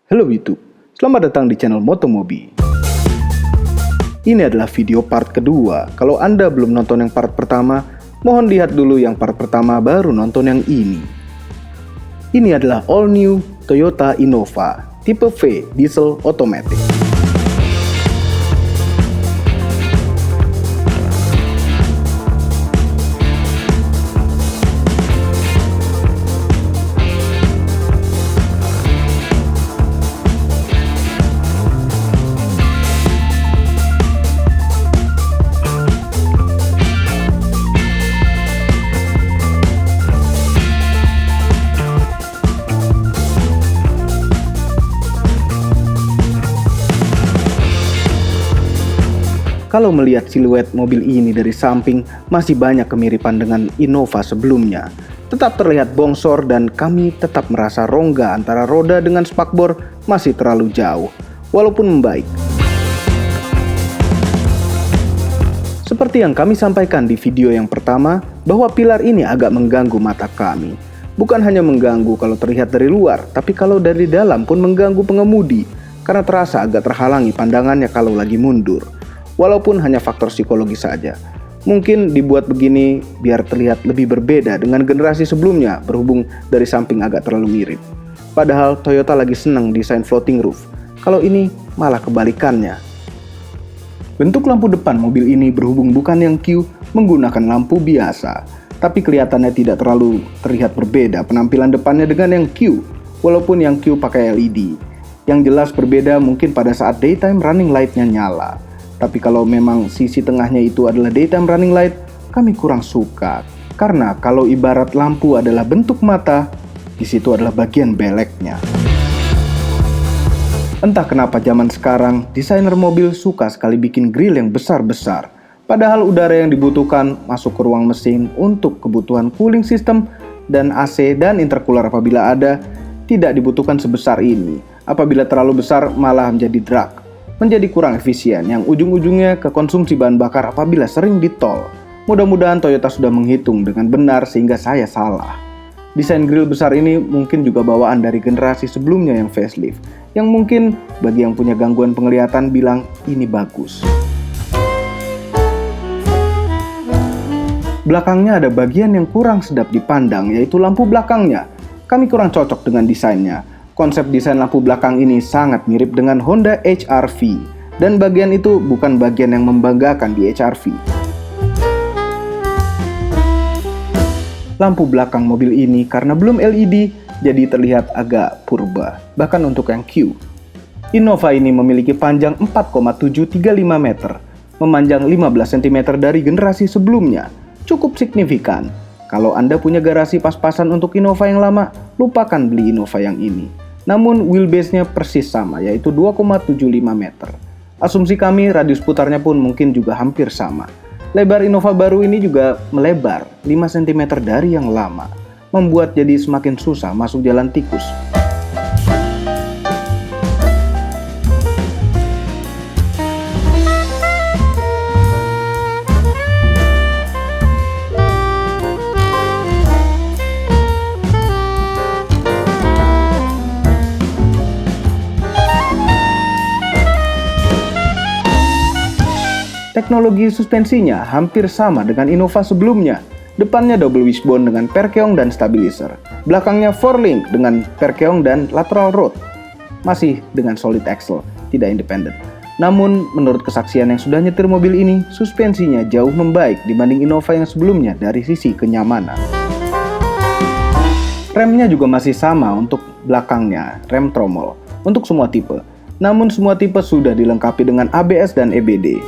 Halo YouTube, selamat datang di channel Motomobi. Ini adalah video part kedua. Kalau Anda belum nonton yang part pertama, mohon lihat dulu yang part pertama baru nonton yang ini. Ini adalah all new Toyota Innova tipe V diesel automatic. Kalau melihat siluet mobil ini dari samping, masih banyak kemiripan dengan Innova sebelumnya. Tetap terlihat bongsor dan kami tetap merasa rongga antara roda dengan spakbor masih terlalu jauh, walaupun membaik. Seperti yang kami sampaikan di video yang pertama, bahwa pilar ini agak mengganggu mata kami. Bukan hanya mengganggu kalau terlihat dari luar, tapi kalau dari dalam pun mengganggu pengemudi, karena terasa agak terhalangi pandangannya kalau lagi mundur. Walaupun hanya faktor psikologi saja. Mungkin dibuat begini biar terlihat lebih berbeda dengan generasi sebelumnya berhubung dari samping agak terlalu mirip. Padahal Toyota lagi senang desain floating roof. Kalau ini malah kebalikannya. Bentuk lampu depan mobil ini berhubung bukan yang Q menggunakan lampu biasa. Tapi kelihatannya tidak terlalu terlihat berbeda penampilan depannya dengan yang Q. Walaupun yang Q pakai LED. Yang jelas berbeda mungkin pada saat daytime running light-nya nyala. Tapi kalau memang sisi tengahnya itu adalah daytime running light, kami kurang suka. Karena kalau ibarat lampu adalah bentuk mata, di situ adalah bagian beleknya. Entah kenapa zaman sekarang, desainer mobil suka sekali bikin grill yang besar-besar. Padahal udara yang dibutuhkan masuk ke ruang mesin untuk kebutuhan cooling system dan AC dan intercooler apabila ada, tidak dibutuhkan sebesar ini. Apabila terlalu besar malah menjadi drag. Menjadi kurang efisien yang ujung-ujungnya ke konsumsi bahan bakar apabila sering di tol. Mudah-mudahan Toyota sudah menghitung dengan benar sehingga saya salah. Desain grill besar ini mungkin juga bawaan dari generasi sebelumnya yang facelift, yang mungkin bagi yang punya gangguan penglihatan bilang ini bagus. Belakangnya ada bagian yang kurang sedap dipandang, yaitu lampu belakangnya. Kami kurang cocok dengan desainnya. Konsep desain lampu belakang ini sangat mirip dengan Honda HR-V, dan bagian itu bukan bagian yang membanggakan di HR-V. Lampu belakang mobil ini karena belum LED, jadi terlihat agak purba, bahkan untuk yang Q. Innova ini memiliki panjang 4,735 meter, memanjang 15 cm dari generasi sebelumnya, cukup signifikan. Kalau Anda punya garasi pas-pasan untuk Innova yang lama, lupakan beli Innova yang ini. Namun wheelbase-nya persis sama, yaitu 2,75 meter. Asumsi kami radius putarnya pun mungkin juga hampir sama. Lebar Innova baru ini juga melebar 5 cm dari yang lama, membuat jadi semakin susah masuk jalan tikus. Teknologi suspensinya hampir sama dengan Innova sebelumnya. Depannya double wishbone dengan perkeong dan stabilizer. Belakangnya 4-link dengan perkeong dan lateral rod. Masih dengan solid axle, tidak independen. Namun, menurut kesaksian yang sudah nyetir mobil ini, suspensinya jauh membaik dibanding Innova yang sebelumnya dari sisi kenyamanan. Remnya juga masih sama untuk belakangnya, rem tromol, untuk semua tipe. Namun semua tipe sudah dilengkapi dengan ABS dan EBD.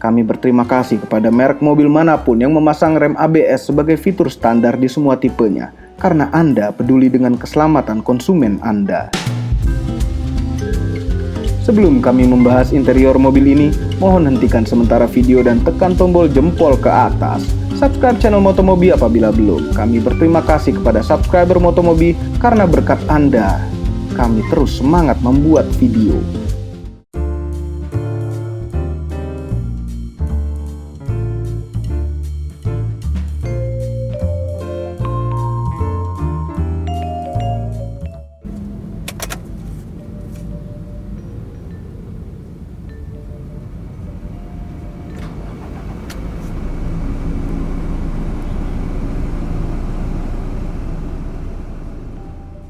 Kami berterima kasih kepada merek mobil manapun yang memasang rem ABS sebagai fitur standar di semua tipenya, karena Anda peduli dengan keselamatan konsumen Anda. Sebelum kami membahas interior mobil ini, mohon hentikan sementara video dan tekan tombol jempol ke atas. Subscribe channel Motomobi apabila belum. Kami berterima kasih kepada subscriber Motomobi karena berkat Anda, kami terus semangat membuat video.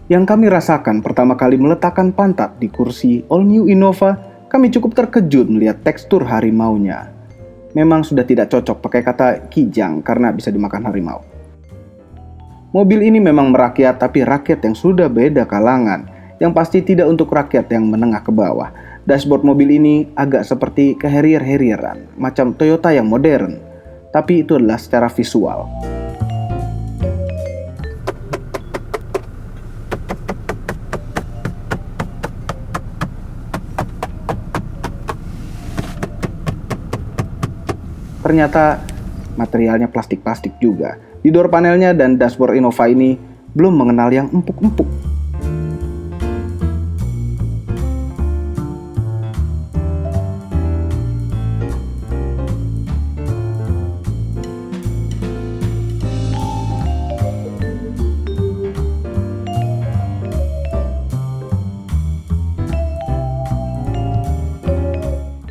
Yang kami rasakan pertama kali meletakkan pantat di kursi All New Innova, kami cukup terkejut melihat tekstur harimaunya. Memang sudah tidak cocok pakai kata kijang karena bisa dimakan harimau. Mobil ini memang merakyat, tapi rakyat yang sudah beda kalangan, yang pasti tidak untuk rakyat yang menengah ke bawah. Dashboard mobil ini agak seperti ke Harrier-Harrieran, macam Toyota yang modern, tapi itu adalah secara visual. Ternyata materialnya plastik-plastik juga. Di door panelnya dan dashboard Innova ini belum mengenal yang empuk-empuk.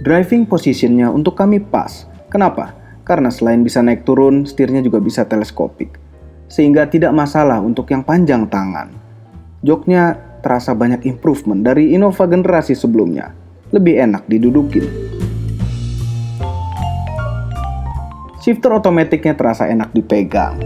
Driving positionnya untuk kami pas. Kenapa? Karena selain bisa naik turun, setirnya juga bisa teleskopik. Sehingga tidak masalah untuk yang panjang tangan. Joknya terasa banyak improvement dari Innova generasi sebelumnya. Lebih enak didudukin. Shifter otomatiknya terasa enak dipegang.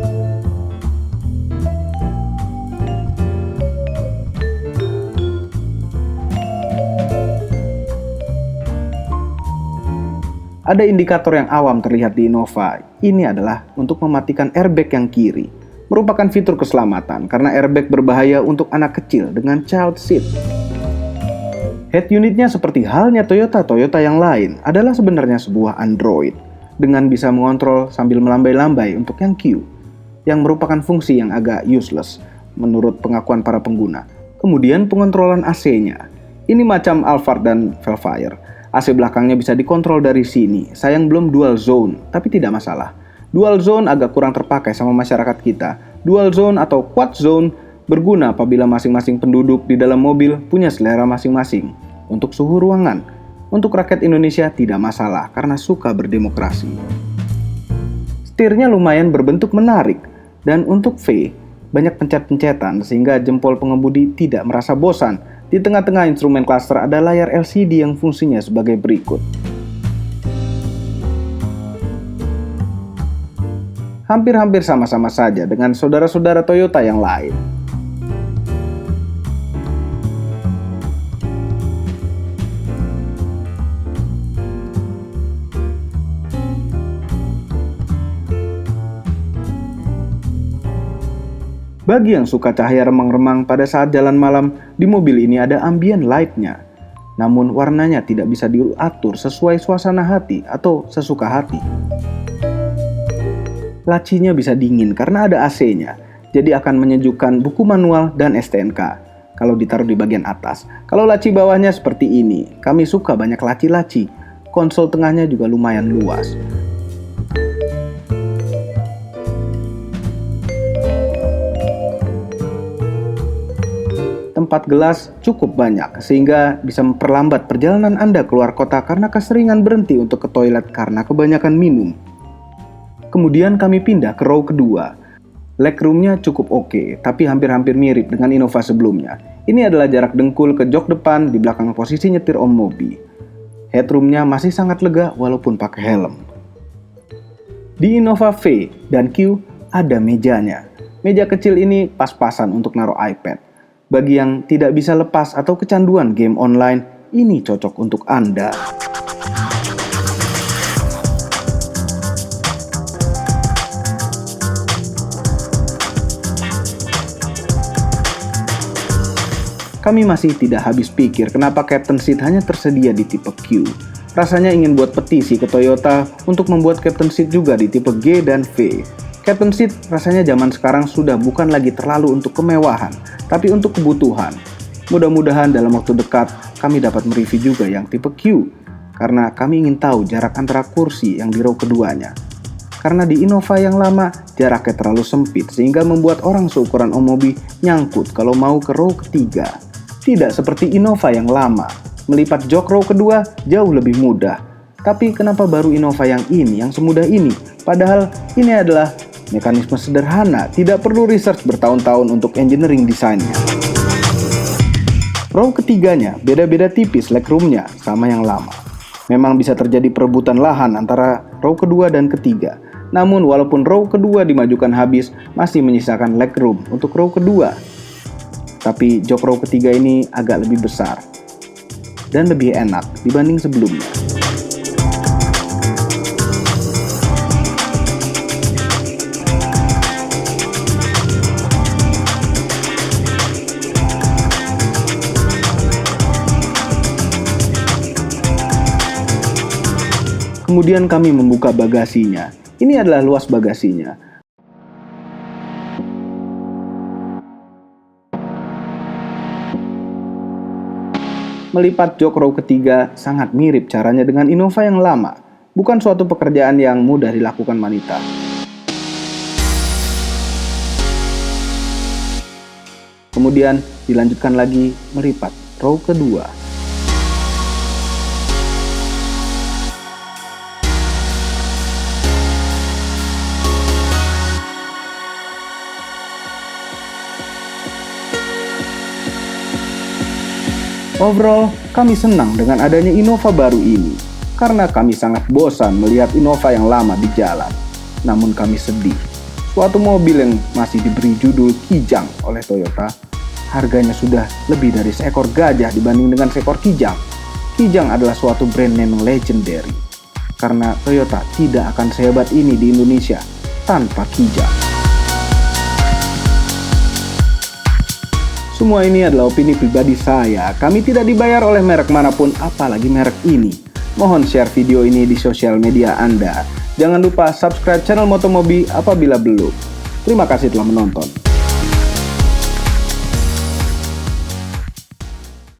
Ada indikator yang awam terlihat di Innova. Ini adalah untuk mematikan airbag yang kiri. Merupakan fitur keselamatan karena airbag berbahaya untuk anak kecil dengan child seat. Head unitnya seperti halnya Toyota yang lain adalah sebenarnya sebuah Android dengan bisa mengontrol sambil melambai-lambai untuk yang Q, yang merupakan fungsi yang agak useless menurut pengakuan para pengguna. Kemudian pengontrolan AC-nya. Ini macam Alphard dan Velfire. AC belakangnya bisa dikontrol dari sini. Sayang belum dual zone, tapi tidak masalah. Dual zone agak kurang terpakai sama masyarakat kita. Dual zone atau quad zone berguna apabila masing-masing penduduk di dalam mobil punya selera masing-masing. Untuk suhu ruangan, untuk rakyat Indonesia tidak masalah karena suka berdemokrasi. Setirnya lumayan berbentuk menarik, dan untuk V, banyak pencet-pencetan sehingga jempol pengemudi tidak merasa bosan. Di tengah-tengah instrumen cluster ada layar LCD yang fungsinya sebagai berikut. Hampir-hampir sama-sama saja dengan saudara-saudara Toyota yang lain. Bagi yang suka cahaya remang-remang pada saat jalan malam, di mobil ini ada ambient light-nya. Namun warnanya tidak bisa diatur sesuai suasana hati atau sesuka hati. Lacinya bisa dingin karena ada AC-nya, jadi akan menyejukkan buku manual dan STNK kalau ditaruh di bagian atas. Kalau laci bawahnya seperti ini, kami suka banyak laci-laci. Konsol tengahnya juga lumayan luas. Tempat gelas cukup banyak sehingga bisa memperlambat perjalanan Anda keluar kota karena keseringan berhenti untuk ke toilet karena kebanyakan minum. Kemudian kami pindah ke row kedua. Legroomnya cukup oke, tapi hampir-hampir mirip dengan Innova sebelumnya. Ini adalah jarak dengkul ke jok depan di belakang posisi nyetir Om Mobi. Headroomnya masih sangat lega walaupun pakai helm. Di Innova V dan Q ada mejanya. Meja kecil ini pas-pasan untuk naruh iPad. Bagi yang tidak bisa lepas atau kecanduan game online, ini cocok untuk Anda. Kami masih tidak habis pikir kenapa Captain Seat hanya tersedia di tipe Q. Rasanya ingin buat petisi ke Toyota untuk membuat Captain Seat juga di tipe G dan V. Captain Seat rasanya zaman sekarang sudah bukan lagi terlalu untuk kemewahan, tapi untuk kebutuhan. Mudah-mudahan dalam waktu dekat kami dapat mereview juga yang tipe Q, karena kami ingin tahu jarak antara kursi yang di row keduanya. Karena di Innova yang lama, jaraknya terlalu sempit sehingga membuat orang seukuran Om Mobi nyangkut kalau mau ke row ketiga. Tidak seperti Innova yang lama, melipat jok row kedua jauh lebih mudah. Tapi kenapa baru Innova yang ini yang semudah ini? Padahal ini adalah mekanisme sederhana, tidak perlu research bertahun-tahun untuk engineering desainnya. Row ketiganya beda-beda tipis legroomnya sama yang lama. Memang bisa terjadi perebutan lahan antara row kedua dan ketiga. Namun walaupun row kedua dimajukan habis, masih menyisakan legroom untuk row kedua. Tapi jok row ketiga ini agak lebih besar dan lebih enak dibanding sebelumnya. Kemudian kami membuka bagasinya. Ini adalah luas bagasinya. Melipat jok row ketiga sangat mirip caranya dengan Innova yang lama. Bukan suatu pekerjaan yang mudah dilakukan wanita. Kemudian dilanjutkan lagi melipat row kedua. Overall, kami senang dengan adanya Innova baru ini, karena kami sangat bosan melihat Innova yang lama di jalan. Namun kami sedih, suatu mobil yang masih diberi judul Kijang oleh Toyota, harganya sudah lebih dari seekor gajah dibanding dengan seekor Kijang. Kijang adalah suatu brand name legendary, karena Toyota tidak akan sehebat ini di Indonesia tanpa Kijang. Semua ini adalah opini pribadi saya. Kami tidak dibayar oleh merek manapun, apalagi merek ini. Mohon share video ini di sosial media Anda. Jangan lupa subscribe channel Motomobi apabila belum. Terima kasih telah menonton.